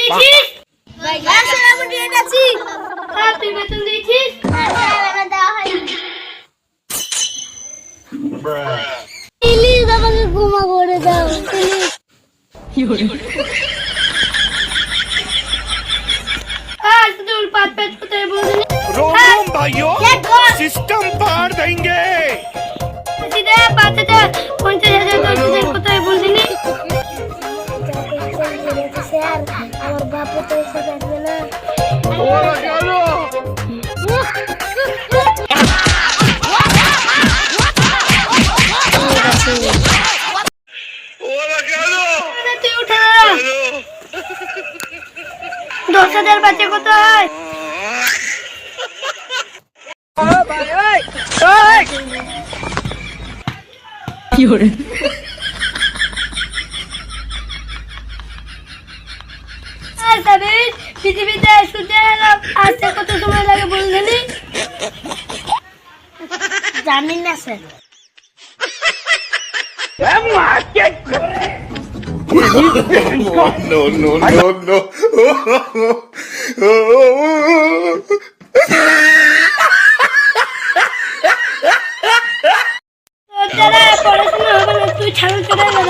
দিয়েছিস? হ্যাঁ স্যার আমি রেট আছি। হ্যাঁ তুই বেতন দিয়েছিস? হ্যাঁ স্যার আমার দেওয়া হয়নি। প্লিজ আমাকে ক্ষমা করে দাও প্লিজ। आज तो पाँच पाँच को तेरे बोल देने रोम रोम भाइयों सिस्टम पार देंगे सीधे पाते थे 50,000 10,000 को तेरे बोल देने यार और बाप तो ऐसे करते ना ओला चलो ओला चलो तू उठा 10,000 बच्चे को तो है পৃথিবীতে সূর্যের আলো আসতে কত সময় লাগে বললেন জানি না sir no no no no পড়াশোনা হবে না তুই ছাড়ো চলে গেল